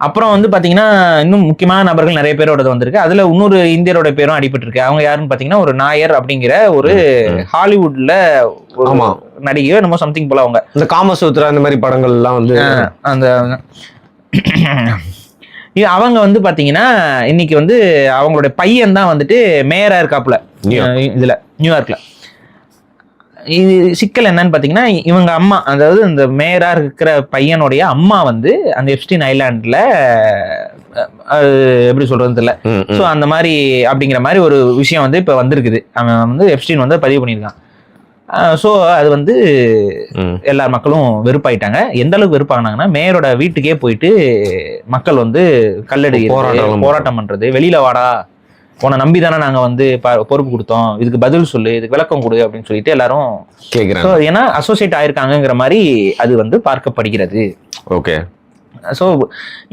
அப்புறம் வந்து பாத்தீங்கன்னா இன்னும் முக்கியமான நபர்கள் நிறைய பேரோட வந்திருக்கு. அதுல இன்னொரு இந்தியரோட பேரும் அடிபட்டு இருக்கு. அவங்க யாருன்னு பாத்தீங்கன்னா ஒரு நாயர் அப்படிங்கிற ஒரு ஹாலிவுட்ல நடிகை நம்ம சம்திங் போல. அவங்க இந்த காமசூத்ரா அந்த மாதிரி படங்கள் எல்லாம் வந்து அந்த அவங்க வந்து பாத்தீங்கன்னா இன்னைக்கு வந்து அவங்களுடைய பையன் தான் வந்துட்டு மேயரா இருக்காப்புல இதுல நியூயார்க்ல. இது சிக்கல் என்னன்னு பாத்தீங்கன்னா இவங்க அம்மா, அதாவது இந்த மேயரா இருக்கிற பையனுடைய அம்மா வந்து அந்த எப்ஸ்டீன் ஐலாண்ட்ல எப்படி சொல்றது தெரியல. ஸோ அந்த மாதிரி அப்படிங்கிற மாதிரி ஒரு விஷயம் வந்து இப்ப வந்திருக்குது. அவன் வந்து எப்ஸ்டீன் வந்து பதிவு பண்ணியிருக்கான். ஸோ அது வந்து எல்லா மக்களும் வெறுப்பாயிட்டாங்க. எந்த அளவுக்கு வெறுப்பானாங்கன்னா மேயரோட வீட்டுக்கே போயிட்டு மக்கள் வந்து கல்லடி போராட்டம் பண்றது, வெளியில வாடா, உன்னை நம்பி தானே நாங்க வந்து பொறுப்பு கொடுத்தோம், இதுக்கு பதில் சொல்லு, இதுக்கு விளக்கம் கொடு அப்படின்னு சொல்லிட்டு எல்லாரும் கேட்குறாங்க. ஏன்னா அசோசியேட் ஆயிருக்காங்கிற மாதிரி அது வந்து பார்க்கப்படுகிறது. ஓகே. ஸோ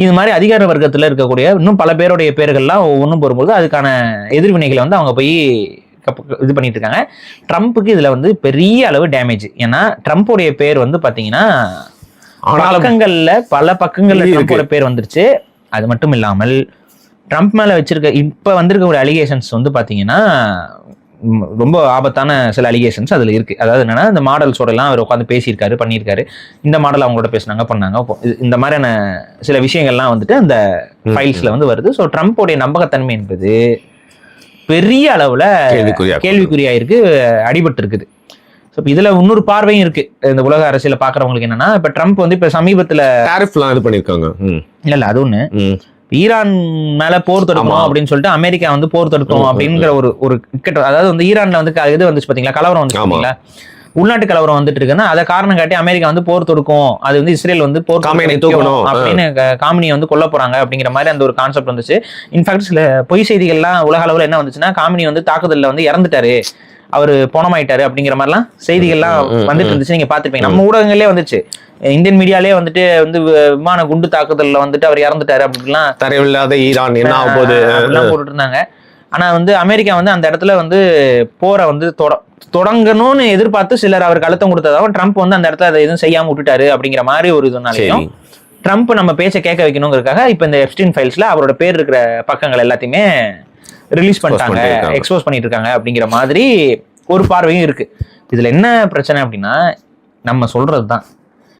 இது மாதிரி அதிகார வர்க்கத்துல இருக்கக்கூடிய இன்னும் பல பேருடைய பேர்கள்லாம் ஒவ்வொன்றும் போகும்போது அதுக்கான எதிர்வினைகளை வந்து அவங்க போய் இது பண்ணிட்டு இருக்காங்க. ட்ரம்ப்புக்கு இதுல வந்து பெரிய அளவு டேமேஜ். ஏன்னா ட்ரம்ப்புடைய பேர் வந்து பாத்தீங்கன்னா பக்கங்கள்ல பல பக்கங்கள்ல ட்ரம்ப்போட பேர் வந்துருச்சு. அது மட்டும் இல்லாமல் ட்ரம்ப் மேல வச்சிருக்க இப்ப வந்திருக்க ஒரு அலிகேஷன்ஸ் வந்து பாத்தீங்கன்னா ரொம்ப ஆபத்தான சில அலிகேஷன்ஸ் அதுல இருக்கு. அதாவது என்னன்னா இந்த மாடல்ஸோட எல்லாம் அவர் உட்காந்து பேசியிருக்காரு, பண்ணியிருக்காரு. இந்த மாடல் அவங்களோட பேசினாங்க, பண்ணாங்க. இந்த மாதிரியான சில விஷயங்கள்லாம் வந்துட்டு அந்த ஃபைல்ஸ்ல வந்து வருது. ஸோ ட்ரம்ப்போடைய நம்பகத்தன்மை என்பது பெரிய அளவுல கேள்விக்குறியாயிருக்கு, அடிபட்டு இருக்குது. இதுல இன்னொரு பார்வையும் இருக்கு இந்த உலக அரசியல பாக்குறவங்களுக்கு. என்னன்னா இப்ப ட்ரம்ப் வந்து இப்ப சமீபத்துல டாரிஃப்லாம் இது பண்ணிருக்காங்க. இல்ல அது ஒண்ணு, ஈரான் மேல போர் தொடுக்கணும் அப்படின்னு சொல்லிட்டு அமெரிக்கா வந்து போர் தொடுக்கணும் அப்படிங்கிற ஒரு இக்கட்டு. அதாவது வந்து ஈரான்ல வந்து இது வந்துச்சு பாத்தீங்களா, கலவரம் வந்துச்சு பாத்தீங்களா, உள்நாட்டு கலவரம் வந்துட்டு இருக்குன்னா அதை காரணம் காட்டி அமெரிக்கா வந்து போர் தொடுக்கும், அது வந்து இஸ்ரேல் வந்து போர் தூக்கணும் அப்படின்னு காமினியை வந்து கொல்ல போறாங்க அப்படிங்கிற மாதிரி அந்த ஒரு கான்செப்ட் வந்துச்சு. இன்ஃபேக்ட் சில பொய் செய்திகள்லாம் உலக அளவுல என்ன வந்துச்சுன்னா, காமினி வந்து தாக்குதல்ல வந்து இறந்துட்டாரு, அவரு போனமாயிட்டாரு அப்படிங்கிற மாதிரிலாம் செய்திகள்லாம் வந்துட்டு இருந்துச்சு. நீங்க பாத்துருப்பீங்க, நம்ம ஊடகங்களே வந்துச்சு, இந்தியன் மீடியாலே வந்துட்டு வந்து விமான குண்டு தாக்குதல்ல வந்துட்டு அவர் இறந்துட்டாரு அப்படிலாம், தரவில்லாத ஈரான் என்ன ஆகுது போட்டுட்டு இருந்தாங்க. ஆனா வந்து அமெரிக்கா வந்து அந்த இடத்துல வந்து போரை வந்து தொடங்கணும்னு எதிர்பார்த்து சிலர் அவருக்கு அழுத்தம் கொடுத்ததாகவும் ட்ரம்ப் வந்து அந்த இடத்துல அதை எதுவும் செய்யாம விட்டுட்டாரு அப்படிங்கிற மாதிரி ஒரு இதுனாலையும் ட்ரம்ப் நம்ம பேச்சை கேட்க வைக்கணுங்கிறதுக்காக இப்ப இந்த எப்ஸ்டீன் ஃபைல்ஸ்ல அவரோட பேர் இருக்கிற பக்கங்கள் எல்லாத்தையுமே ரிலீஸ் பண்ணிட்டாங்க, எக்ஸ்போஸ் பண்ணிட்டு இருக்காங்க அப்படிங்கிற மாதிரி ஒரு பார்வையும் இருக்கு. இதுல என்ன பிரச்சனை அப்படின்னா நம்ம சொல்றதுதான்